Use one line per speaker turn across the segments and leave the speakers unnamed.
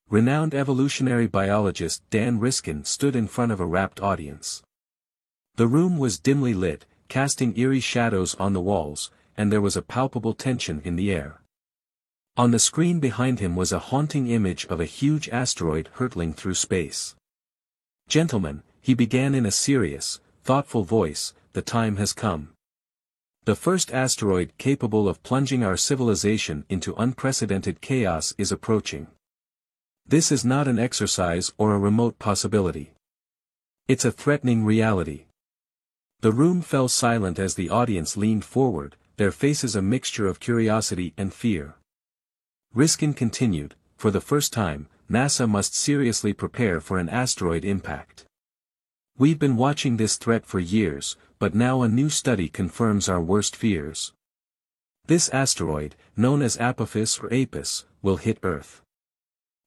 Renowned evolutionary biologist Dan Riskin stood in front of a rapt audience. The room was dimly lit, casting eerie shadows on the walls, and there was a palpable tension in the air. On the screen behind him was a haunting image of a huge asteroid hurtling through space. "Gentlemen," he began in a serious, thoughtful voice, "the time has come. The first asteroid capable of plunging our civilization into unprecedented chaos is approaching. This is not an exercise or a remote possibility. It's a threatening reality." The room fell silent as the audience leaned forward, their faces a mixture of curiosity and fear. Riskin continued, "For the first time, NASA must seriously prepare for an asteroid impact. We've been watching this threat for years, but now a new study confirms our worst fears. This asteroid, known as Apophis or Apis, will hit Earth.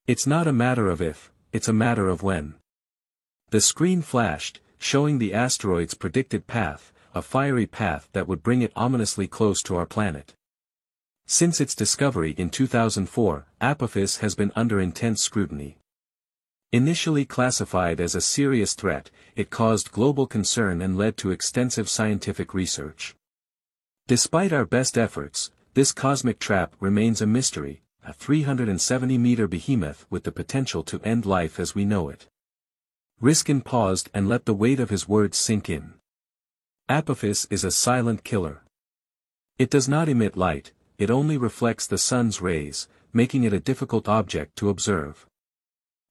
It's not a matter of if, it's a matter of when." The screen flashed, showing the asteroid's predicted path, a fiery path that would bring it ominously close to our planet. Since its discovery in 2004, Apophis has been under intense scrutiny. Initially classified as a serious threat, it caused global concern and led to extensive scientific research. Despite our best efforts, this cosmic trap remains a mystery, a 370-meter behemoth with the potential to end life as we know it. Riskin paused and let the weight of his words sink in. Apophis is a silent killer. It does not emit light, it only reflects the sun's rays, making it a difficult object to observe.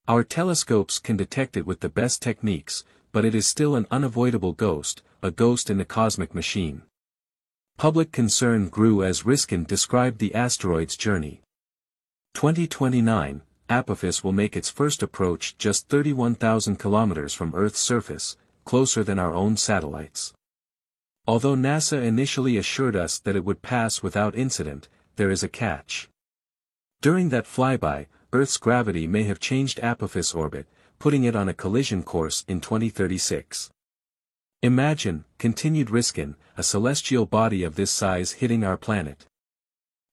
Our telescopes can detect it with the best techniques, but it is still an unavoidable ghost, a ghost in the cosmic machine. Public concern grew as Riskin described the asteroid's journey. 2029, Apophis will make its first approach just 31,000 kilometers from Earth's surface, closer than our own satellites. Although NASA initially assured us that it would pass without incident, there is a catch. During that flyby, Earth's gravity may have changed Apophis' orbit, putting it on a collision course in 2036. Imagine, continued Riskin, a celestial body of this size hitting our planet.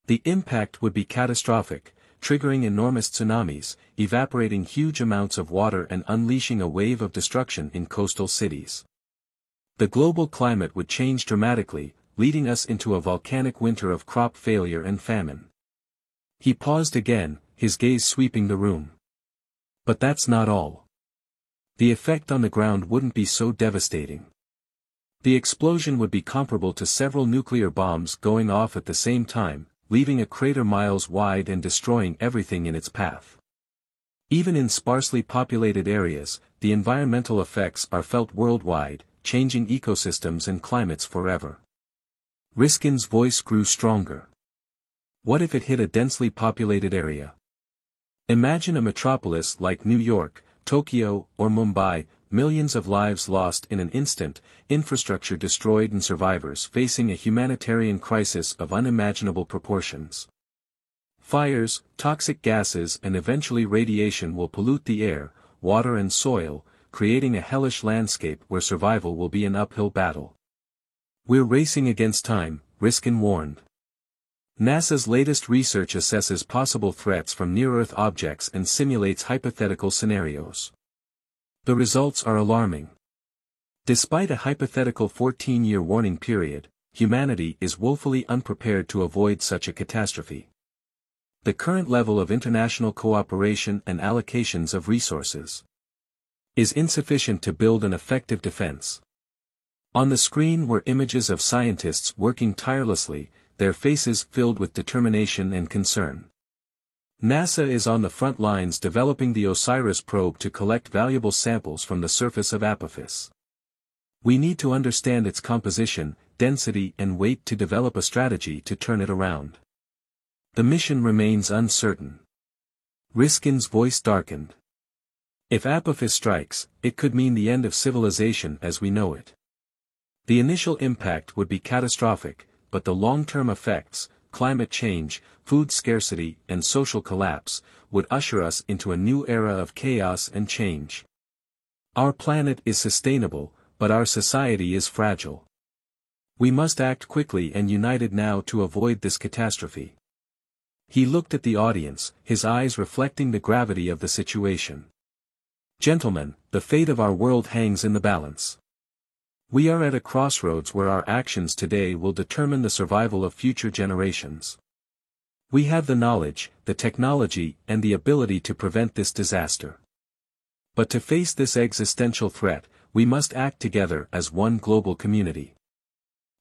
The impact would be catastrophic, triggering enormous tsunamis, evaporating huge amounts of water and unleashing a wave of destruction in coastal cities. The global climate would change dramatically, leading us into a volcanic winter of crop failure and famine. He paused again, his gaze sweeping the room. But that's not all. The effect on the ground wouldn't be so devastating. The explosion would be comparable to several nuclear bombs going off at the same time, leaving a crater miles wide and destroying everything in its path. Even in sparsely populated areas, the environmental effects are felt worldwide, changing ecosystems and climates forever. Riskin's voice grew stronger. What if it hit a densely populated area? Imagine a metropolis like New York, Tokyo, or Mumbai, millions of lives lost in an instant, infrastructure destroyed and survivors facing a humanitarian crisis of unimaginable proportions. Fires, toxic gases and eventually radiation will pollute the air, water and soil, creating a hellish landscape where survival will be an uphill battle. We're racing against time, Riskin warned. NASA's latest research assesses possible threats from near-Earth objects and simulates hypothetical scenarios. The results are alarming. Despite a hypothetical 14-year warning period, humanity is woefully unprepared to avoid such a catastrophe. The current level of international cooperation and allocations of resources is insufficient to build an effective defense. On the screen were images of scientists working tirelessly, their faces filled with determination and concern. NASA is on the front lines developing the OSIRIS probe to collect valuable samples from the surface of Apophis. We need to understand its composition, density and weight to develop a strategy to turn it around. The mission remains uncertain. Riskin's voice darkened. If Apophis strikes, it could mean the end of civilization as we know it. The initial impact would be catastrophic, but the long-term effects, climate change, food scarcity and social collapse, would usher us into a new era of chaos and change. Our planet is sustainable, but our society is fragile. We must act quickly and united now to avoid this catastrophe. He looked at the audience, his eyes reflecting the gravity of the situation. "Gentlemen, the fate of our world hangs in the balance. We are at a crossroads where our actions today will determine the survival of future generations. We have the knowledge, the technology, and the ability to prevent this disaster. But to face this existential threat, we must act together as one global community."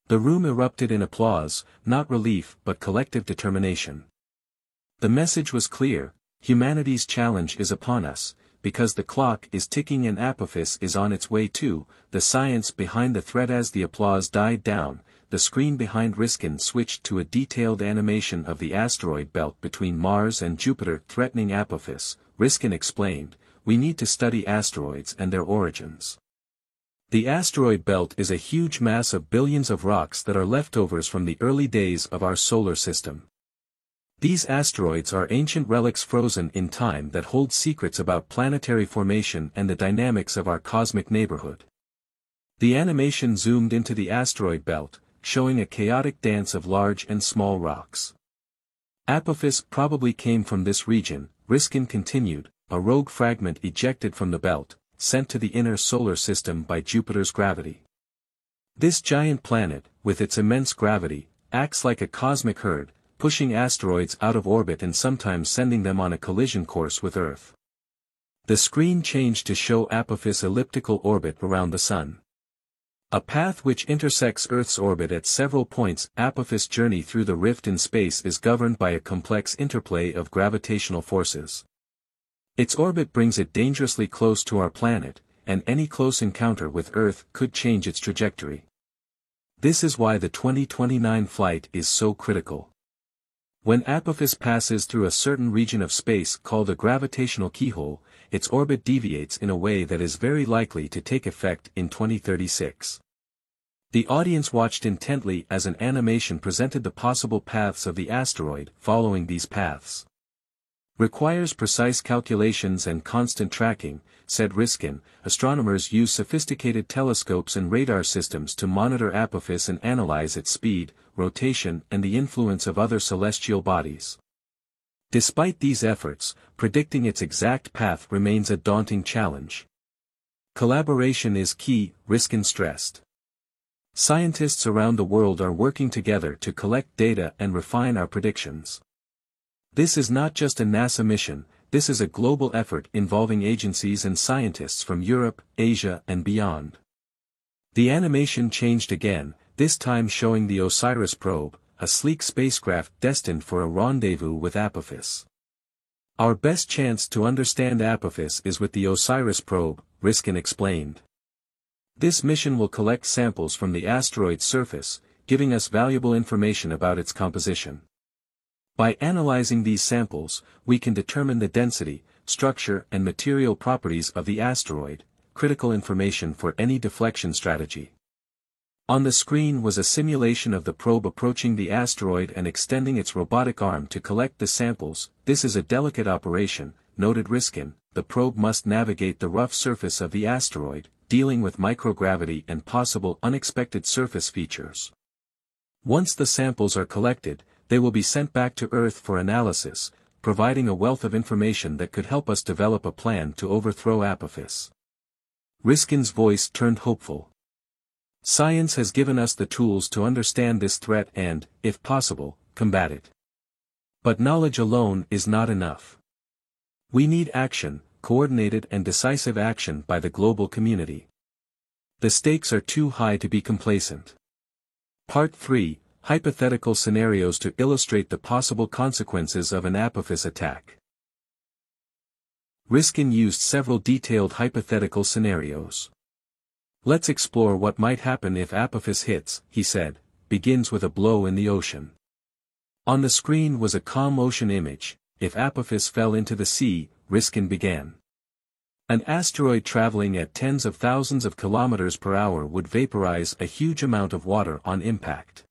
The room erupted in applause, not relief but collective determination. The message was clear: humanity's challenge is upon us, because the clock is ticking and Apophis is on its way too. The science behind the threat. As the applause died down, the screen behind Riskin switched to a detailed animation of the asteroid belt between Mars and Jupiter threatening Apophis. Riskin explained, "We need to study asteroids and their origins. The asteroid belt is a huge mass of billions of rocks that are leftovers from the early days of our solar system. These asteroids are ancient relics frozen in time that hold secrets about planetary formation and the dynamics of our cosmic neighborhood." The animation zoomed into the asteroid belt, showing a chaotic dance of large and small rocks. "Apophis probably came from this region," Riskin continued, "a rogue fragment ejected from the belt, sent to the inner solar system by Jupiter's gravity. This giant planet, with its immense gravity, acts like a cosmic herd, pushing asteroids out of orbit and sometimes sending them on a collision course with Earth." The screen changed to show Apophis' elliptical orbit around the Sun. A path which intersects Earth's orbit at several points. Apophis' journey through the rift in space is governed by a complex interplay of gravitational forces. Its orbit brings it dangerously close to our planet, and any close encounter with Earth could change its trajectory. This is why the 2029 flight is so critical. When Apophis passes through a certain region of space called a gravitational keyhole, its orbit deviates in a way that is very likely to take effect in 2036. The audience watched intently as an animation presented the possible paths of the asteroid. "Following these paths requires precise calculations and constant tracking," said Riskin. "Astronomers use sophisticated telescopes and radar systems to monitor Apophis and analyze its speed, rotation, and the influence of other celestial bodies. Despite these efforts, predicting its exact path remains a daunting challenge. Collaboration is key," Riskin stressed. "Scientists around the world are working together to collect data and refine our predictions. This is not just a NASA mission, this is a global effort involving agencies and scientists from Europe, Asia, and beyond." The animation changed again, this time showing the Osiris probe, a sleek spacecraft destined for a rendezvous with Apophis. "Our best chance to understand Apophis is with the Osiris probe," Riskin explained. "This mission will collect samples from the asteroid's surface, giving us valuable information about its composition. By analyzing these samples, we can determine the density, structure, and material properties of the asteroid, critical information for any deflection strategy." On the screen was a simulation of the probe approaching the asteroid and extending its robotic arm to collect the samples. "This is a delicate operation," noted Riskin. "The probe must navigate the rough surface of the asteroid, dealing with microgravity and possible unexpected surface features. Once the samples are collected, they will be sent back to Earth for analysis, providing a wealth of information that could help us develop a plan to overthrow Apophis." Riskin's voice turned hopeful. "Science has given us the tools to understand this threat and, if possible, combat it. But knowledge alone is not enough. We need action, coordinated and decisive action by the global community. The stakes are too high to be complacent." Part 3, Hypothetical Scenarios to illustrate the possible consequences of an Apophis attack. Riskin used several detailed hypothetical scenarios. "Let's explore what might happen if Apophis hits," he said, "begins with a blow in the ocean." On the screen was a calm ocean image. "If Apophis fell into the sea," Riskin began. "An asteroid traveling at tens of thousands of kilometers per hour would vaporize a huge amount of water on impact.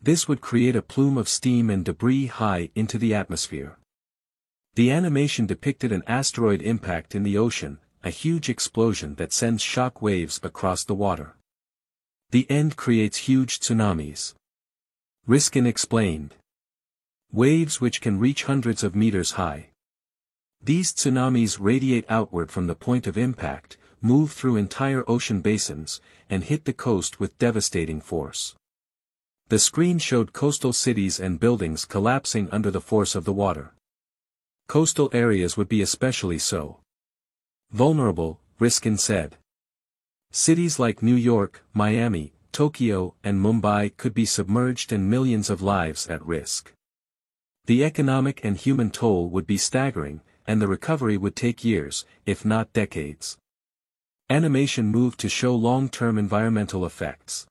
This would create a plume of steam and debris high into the atmosphere." The animation depicted an asteroid impact in the ocean, a huge explosion that sends shock waves across the water. "The end creates huge tsunamis," Riskin explained. Waves which can reach hundreds of meters high. These tsunamis radiate outward from the point of impact, move through entire ocean basins, and hit the coast with devastating force. The screen showed coastal cities and buildings collapsing under the force of the water. Coastal areas would be especially so vulnerable, Riskin said. Cities like New York, Miami, Tokyo, and Mumbai could be submerged and millions of lives at risk. The economic and human toll would be staggering, and the recovery would take years, if not decades. Animation moved to show long-term environmental effects.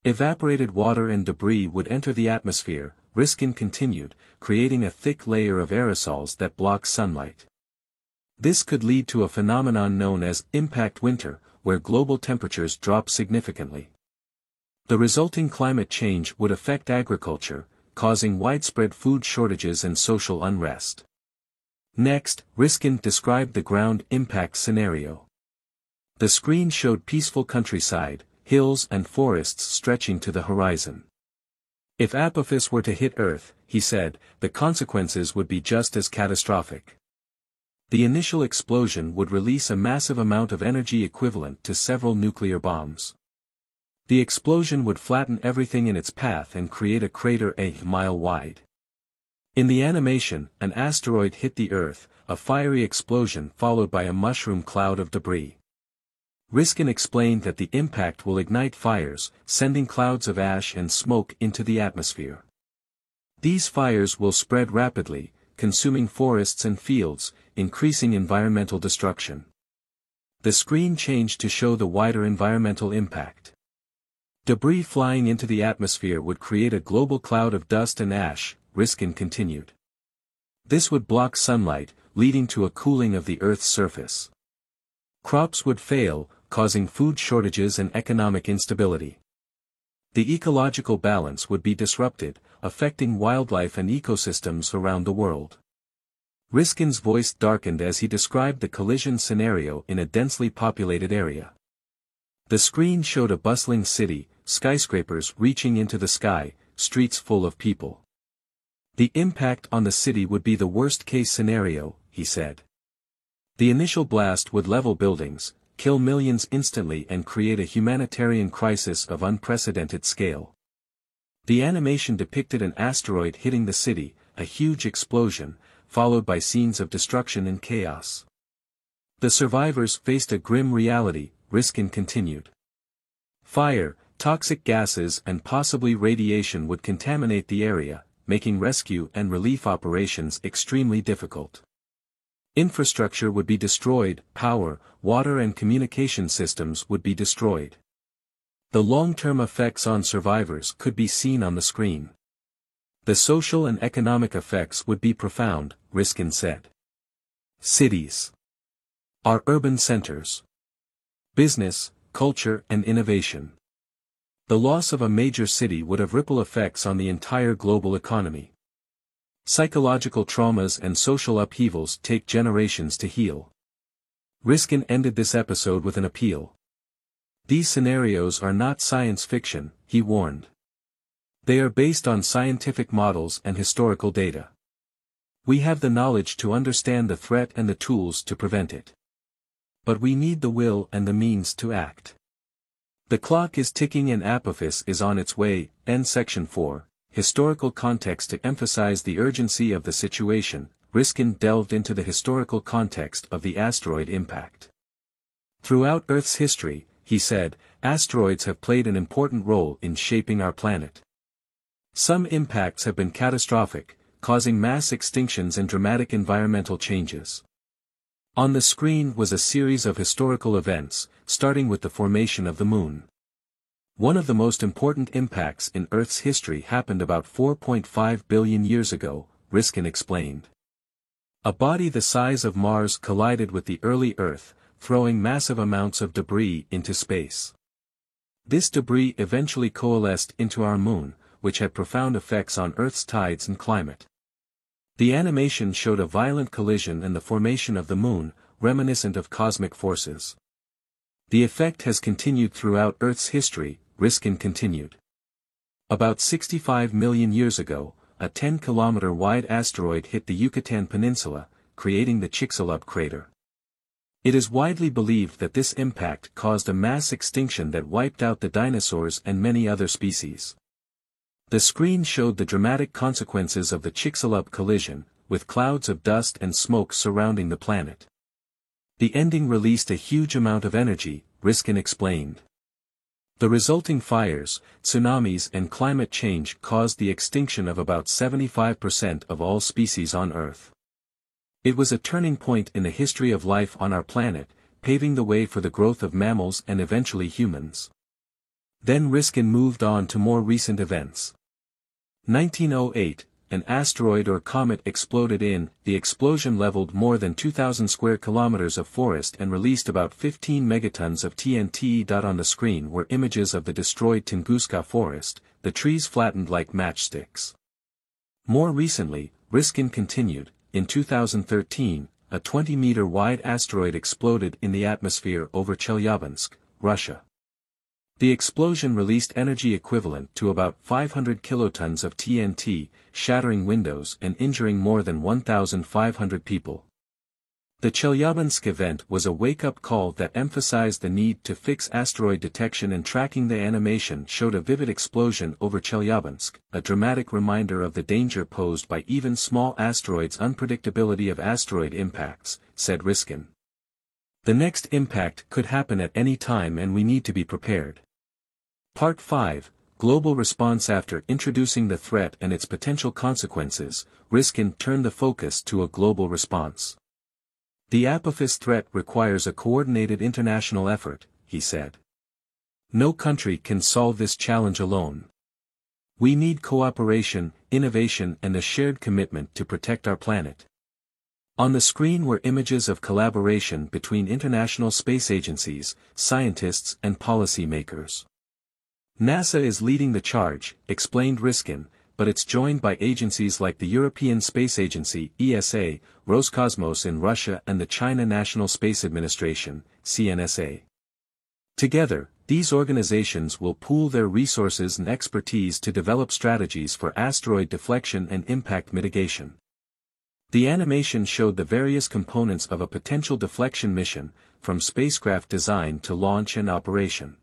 Evaporated water and debris would enter the atmosphere, Riskin continued, creating a thick layer of aerosols that block sunlight. This could lead to a phenomenon known as impact winter, where global temperatures drop significantly. The resulting climate change would affect agriculture, causing widespread food shortages and social unrest. Next, Riskin described the ground impact scenario. The screen showed peaceful countryside, hills and forests stretching to the horizon. If Apophis were to hit Earth, he said, the consequences would be just as catastrophic. The initial explosion would release a massive amount of energy equivalent to several nuclear bombs. The explosion would flatten everything in its path and create a crater a mile wide. In the animation, an asteroid hit the Earth, a fiery explosion followed by a mushroom cloud of debris. Riskin explained that the impact will ignite fires, sending clouds of ash and smoke into the atmosphere. These fires will spread rapidly, consuming forests and fields, increasing environmental destruction. The screen changed to show the wider environmental impact. Debris flying into the atmosphere would create a global cloud of dust and ash, Riskin continued. This would block sunlight, leading to a cooling of the Earth's surface. Crops would fail, causing food shortages and economic instability. The ecological balance would be disrupted, affecting wildlife and ecosystems around the world. Riskin's voice darkened as he described the collision scenario in a densely populated area. The screen showed a bustling city, skyscrapers reaching into the sky, streets full of people. The impact on the city would be the worst-case scenario, he said. The initial blast would level buildings, kill millions instantly and create a humanitarian crisis of unprecedented scale. The animation depicted an asteroid hitting the city, a huge explosion, followed by scenes of destruction and chaos. The survivors faced a grim reality, Riskin continued. Fire, toxic gases and possibly radiation would contaminate the area, making rescue and relief operations extremely difficult. Infrastructure would be destroyed, power, water and communication systems would be destroyed. The long-term effects on survivors could be seen on the screen. The social and economic effects would be profound, Riskin said. Cities are urban centers. Business, culture and innovation. The loss of a major city would have ripple effects on the entire global economy. Psychological traumas and social upheavals take generations to heal. Riskin ended this episode with an appeal. These scenarios are not science fiction, he warned. They are based on scientific models and historical data. We have the knowledge to understand the threat and the tools to prevent it. But we need the will and the means to act. The clock is ticking and Apophis is on its way. End section 4. Historical context. To emphasize the urgency of the situation, Riskin delved into the historical context of the asteroid impact. Throughout Earth's history, he said, asteroids have played an important role in shaping our planet. Some impacts have been catastrophic, causing mass extinctions and dramatic environmental changes. On the screen was a series of historical events, starting with the formation of the Moon. One of the most important impacts in Earth's history happened about 4.5 billion years ago, Riskin explained. A body the size of Mars collided with the early Earth, throwing massive amounts of debris into space. This debris eventually coalesced into our Moon, which had profound effects on Earth's tides and climate. The animation showed a violent collision and the formation of the Moon, reminiscent of cosmic forces. The effect has continued throughout Earth's history, Riskin continued. About 65 million years ago, a 10-kilometer-wide asteroid hit the Yucatan Peninsula, creating the Chicxulub crater. It is widely believed that this impact caused a mass extinction that wiped out the dinosaurs and many other species. The screen showed the dramatic consequences of the Chicxulub collision, with clouds of dust and smoke surrounding the planet. The ending released a huge amount of energy, Riskin explained. The resulting fires, tsunamis and climate change caused the extinction of about 75% of all species on Earth. It was a turning point in the history of life on our planet, paving the way for the growth of mammals and eventually humans. Then Riskin moved on to more recent events. 1908, an asteroid or comet exploded the explosion leveled more than 2,000 square kilometers of forest and released about 15 megatons of TNT. On the screen were images of the destroyed Tunguska forest, the trees flattened like matchsticks. More recently, Riskin continued, in 2013, a 20-meter-wide asteroid exploded in the atmosphere over Chelyabinsk, Russia. The explosion released energy equivalent to about 500 kilotons of TNT, shattering windows and injuring more than 1,500 people. The Chelyabinsk event was a wake-up call that emphasized the need to fix asteroid detection and tracking. The animation showed a vivid explosion over Chelyabinsk, a dramatic reminder of the danger posed by even small asteroids. Unpredictability of asteroid impacts, said Riskin. The next impact could happen at any time and we need to be prepared. Part 5, Global Response. After introducing the threat and its potential consequences, Riskin turned the focus to a global response. The Apophis threat requires a coordinated international effort, he said. No country can solve this challenge alone. We need cooperation, innovation and a shared commitment to protect our planet. On the screen were images of collaboration between international space agencies, scientists and policymakers. NASA is leading the charge, explained Riskin, but it's joined by agencies like the European Space Agency (ESA), Roscosmos in Russia and the China National Space Administration (CNSA). Together, these organizations will pool their resources and expertise to develop strategies for asteroid deflection and impact mitigation. The animation showed the various components of a potential deflection mission, from spacecraft design to launch and operation.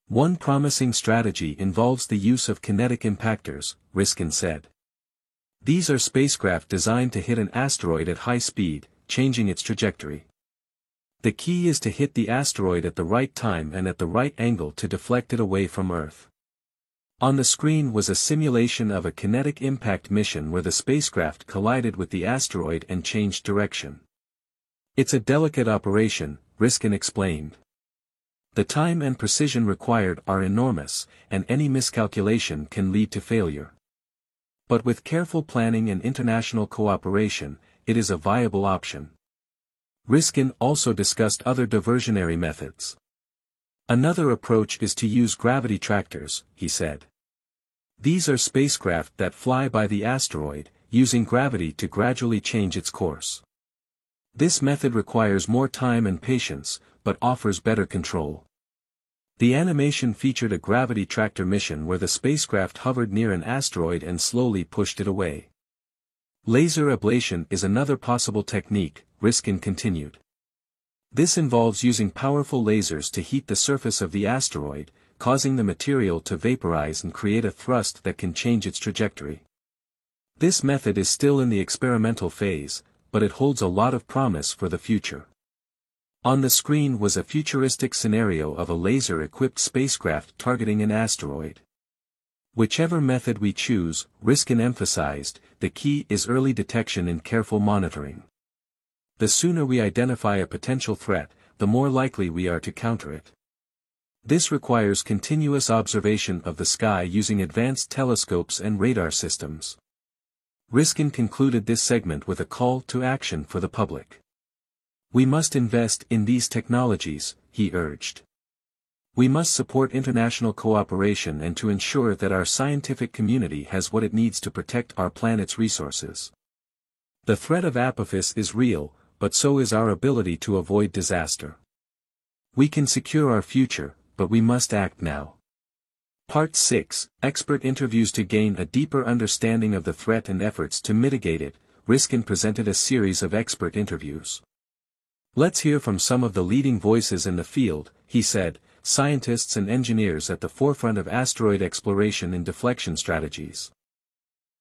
One promising strategy involves the use of kinetic impactors, Riskin said. These are spacecraft designed to hit an asteroid at high speed, changing its trajectory. The key is to hit the asteroid at the right time and at the right angle to deflect it away from Earth. On the screen was a simulation of a kinetic impact mission where the spacecraft collided with the asteroid and changed direction. It's a delicate operation, Riskin explained. The time and precision required are enormous, and any miscalculation can lead to failure. But with careful planning and international cooperation, it is a viable option. Riskin also discussed other diversionary methods. Another approach is to use gravity tractors, he said. These are spacecraft that fly by the asteroid, using gravity to gradually change its course. This method requires more time and patience, but offers better control. The animation featured a gravity tractor mission where the spacecraft hovered near an asteroid and slowly pushed it away. Laser ablation is another possible technique, Riskin continued. This involves using powerful lasers to heat the surface of the asteroid, causing the material to vaporize and create a thrust that can change its trajectory. This method is still in the experimental phase, but it holds a lot of promise for the future. On the screen was a futuristic scenario of a laser-equipped spacecraft targeting an asteroid. Whichever method we choose, Riskin emphasized, the key is early detection and careful monitoring. The sooner we identify a potential threat, the more likely we are to counter it. This requires continuous observation of the sky using advanced telescopes and radar systems. Riskin concluded this segment with a call to action for the public. We must invest in these technologies, he urged. We must support international cooperation and to ensure that our scientific community has what it needs to protect our planet's resources. The threat of Apophis is real, but so is our ability to avoid disaster. We can secure our future, but we must act now. Part 6, Expert Interviews. To gain a deeper understanding of the threat and efforts to mitigate it, Riskin presented a series of expert interviews. Let's hear from some of the leading voices in the field, he said, scientists and engineers at the forefront of asteroid exploration and deflection strategies.